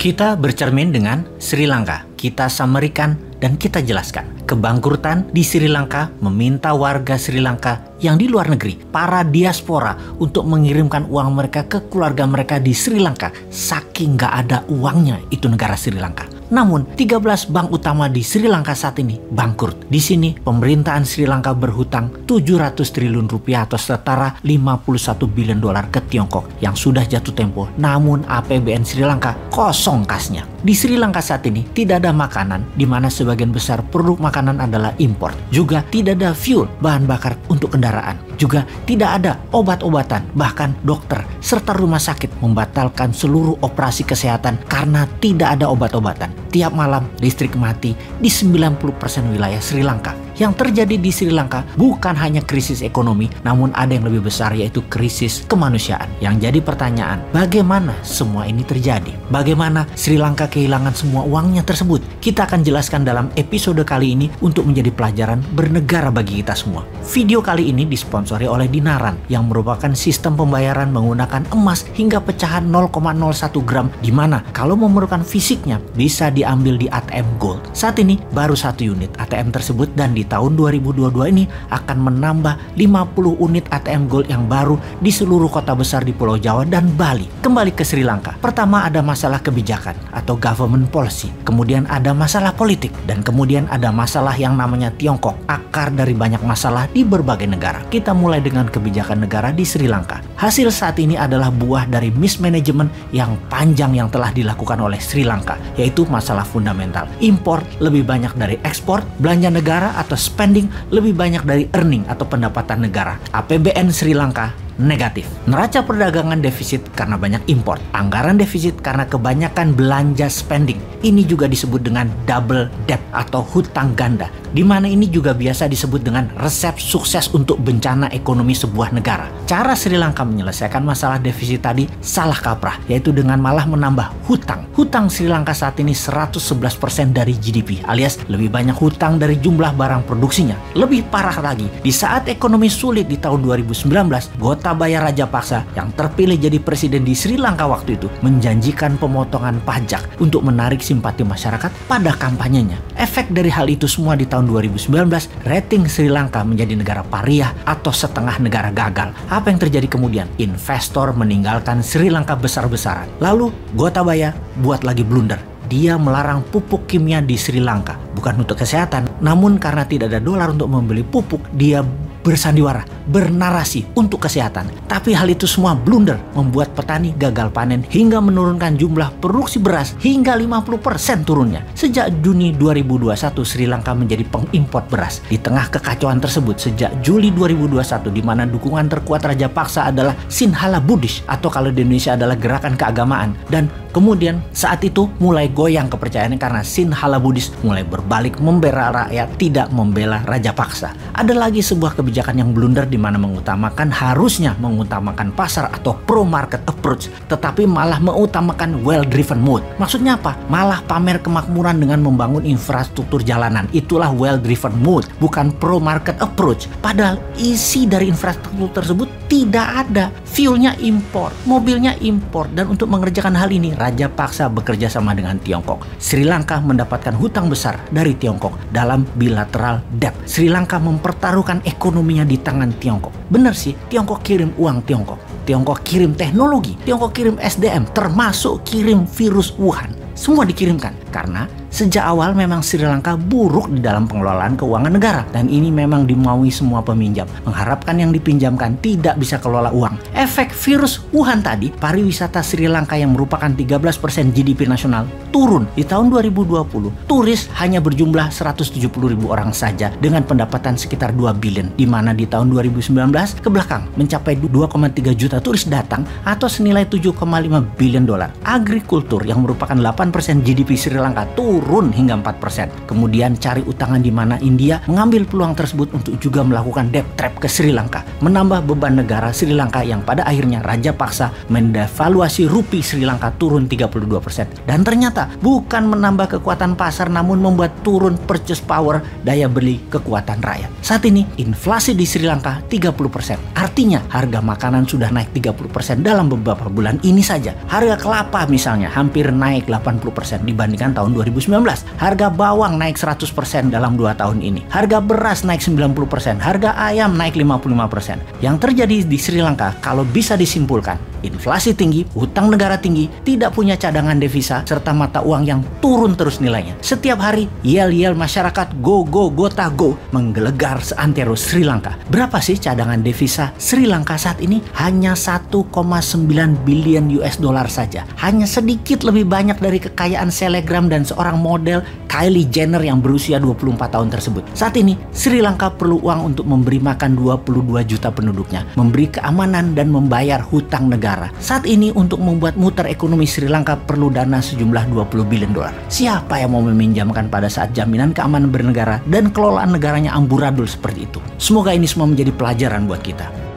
Kita bercermin dengan Sri Lanka, kita samerikan dan kita jelaskan. Kebangkrutan di Sri Lanka meminta warga Sri Lanka yang di luar negeri, para diaspora, untuk mengirimkan uang mereka ke keluarga mereka di Sri Lanka. Saking gak ada uangnya itu negara Sri Lanka. Namun, 13 bank utama di Sri Lanka saat ini bangkrut. Di sini, pemerintahan Sri Lanka berhutang 700 triliun rupiah atau setara 51 bilion dolar ke Tiongkok yang sudah jatuh tempo. Namun, APBN Sri Lanka kosong kasnya. Di Sri Lanka saat ini tidak ada makanan, di mana sebagian besar produk makanan adalah impor. Juga tidak ada fuel, bahan bakar untuk kendaraan. Juga tidak ada obat-obatan, bahkan dokter serta rumah sakit membatalkan seluruh operasi kesehatan karena tidak ada obat-obatan. Tiap malam listrik mati di 90% wilayah Sri Lanka. Yang terjadi di Sri Lanka bukan hanya krisis ekonomi, namun ada yang lebih besar, yaitu krisis kemanusiaan. Yang jadi pertanyaan, bagaimana semua ini terjadi? Bagaimana Sri Lanka kehilangan semua uangnya tersebut? Kita akan jelaskan dalam episode kali ini untuk menjadi pelajaran bernegara bagi kita semua. Video kali ini disponsori oleh Dinaran, yang merupakan sistem pembayaran menggunakan emas hingga pecahan 0,01 gram, di mana kalau memerlukan fisiknya bisa diambil di ATM Gold. Saat ini baru 1 unit ATM tersebut, dan di tahun 2022 ini akan menambah 50 unit ATM Gold yang baru di seluruh kota besar di Pulau Jawa dan Bali. Kembali ke Sri Lanka. Pertama ada masalah kebijakan atau government policy. Kemudian ada masalah politik. Dan kemudian ada masalah yang namanya Tiongkok. Akar dari banyak masalah di berbagai negara. Kita mulai dengan kebijakan negara di Sri Lanka. Hasil saat ini adalah buah dari mismanagement yang panjang yang telah dilakukan oleh Sri Lanka, yaitu masalah fundamental. Impor lebih banyak dari ekspor, belanja negara atau spending lebih banyak dari earning atau pendapatan negara. APBN Sri Lanka negatif. Neraca perdagangan defisit karena banyak impor. Anggaran defisit karena kebanyakan belanja spending. Ini juga disebut dengan double debt atau hutang ganda, di mana ini juga biasa disebut dengan resep sukses untuk bencana ekonomi sebuah negara. Cara Sri Lanka menyelesaikan masalah defisit tadi salah kaprah, yaitu dengan malah menambah hutang. Hutang Sri Lanka saat ini 111% dari GDP, alias lebih banyak hutang dari jumlah barang produksinya. Lebih parah lagi, di saat ekonomi sulit di tahun 2019, Gotabaya Rajapaksa yang terpilih jadi presiden di Sri Lanka waktu itu menjanjikan pemotongan pajak untuk menarik simpati masyarakat pada kampanyenya. Efek dari hal itu semua di tahun 2019, rating Sri Lanka menjadi negara pariah atau setengah negara gagal. Apa yang terjadi kemudian? Investor meninggalkan Sri Lanka besar-besaran. Lalu Gotabaya buat lagi blunder. Dia melarang pupuk kimia di Sri Lanka. Bukan untuk kesehatan, namun karena tidak ada dolar untuk membeli pupuk, dia bersandiwara, bernarasi untuk kesehatan. Tapi hal itu semua blunder, membuat petani gagal panen hingga menurunkan jumlah produksi beras hingga 50% turunnya. Sejak Juni 2021, Sri Lanka menjadi pengimpor beras. Di tengah kekacauan tersebut, sejak Juli 2021, di mana dukungan terkuat Rajapaksa adalah Sinhala Buddhist, atau kalau di Indonesia adalah gerakan keagamaan. Dan kemudian saat itu mulai goyang kepercayaannya karena Sinhala Buddhist mulai berbalik membela rakyat, tidak membela Rajapaksa. Ada lagi sebuah kebijakan yang blunder, di mana harusnya mengutamakan pasar atau pro market approach, tetapi malah mengutamakan well driven mode. Maksudnya apa? Malah pamer kemakmuran dengan membangun infrastruktur jalanan. Itulah well driven mode, bukan pro market approach. Padahal isi dari infrastruktur tersebut tidak ada. Fuelnya impor, mobilnya impor, dan untuk mengerjakan hal ini Rajapaksa bekerja sama dengan Tiongkok. Sri Lanka mendapatkan hutang besar dari Tiongkok dalam bilateral debt. Sri Lanka mempertaruhkan ekonominya di tangan Tiongkok. Benar sih, Tiongkok kirim uang Tiongkok. Tiongkok kirim teknologi, Tiongkok kirim SDM, termasuk kirim virus Wuhan. Semua dikirimkan karena sejak awal memang Sri Lanka buruk di dalam pengelolaan keuangan negara, dan ini memang dimaui semua peminjam, mengharapkan yang dipinjamkan tidak bisa kelola uang. Efek virus Wuhan tadi, pariwisata Sri Lanka yang merupakan 13% GDP nasional turun. Di tahun 2020, turis hanya berjumlah 170.000 orang saja dengan pendapatan sekitar 2 billion, di mana di tahun 2019 ke belakang mencapai 2,3 juta turis datang atau senilai 7,5 billion dolar. Agrikultur yang merupakan 8% GDP Sri Sri Lanka turun hingga 4%. Kemudian cari utangan di mana India mengambil peluang tersebut untuk juga melakukan debt trap ke Sri Lanka, menambah beban negara Sri Lanka yang pada akhirnya raja paksa mendevaluasi rupiah Sri Lanka turun 32%. Dan ternyata bukan menambah kekuatan pasar namun membuat turun purchase power, daya beli kekuatan rakyat. Saat ini inflasi di Sri Lanka 30%. Artinya harga makanan sudah naik 30% dalam beberapa bulan ini saja. Harga kelapa misalnya hampir naik 80% dibandingkan tahun 2019. Harga bawang naik 100% dalam 2 tahun ini. Harga beras naik 90%. Harga ayam naik 55%. Yang terjadi di Sri Lanka kalau bisa disimpulkan, inflasi tinggi, utang negara tinggi, tidak punya cadangan devisa, serta mata uang yang turun terus nilainya. Setiap hari, yel-yel masyarakat go gota go menggelegar seantero Sri Lanka. Berapa sih cadangan devisa Sri Lanka saat ini? Hanya 1,9 billion US dollar saja. Hanya sedikit lebih banyak dari kekayaan selebgram dan seorang model Kylie Jenner yang berusia 24 tahun tersebut. Saat ini, Sri Lanka perlu uang untuk memberi makan 22 juta penduduknya, memberi keamanan dan membayar hutang negara. Saat ini untuk membuat muter ekonomi Sri Lanka perlu dana sejumlah 20 billion dolar. Siapa yang mau meminjamkan pada saat jaminan keamanan bernegara dan kelolaan negaranya amburadul seperti itu? Semoga ini semua menjadi pelajaran buat kita.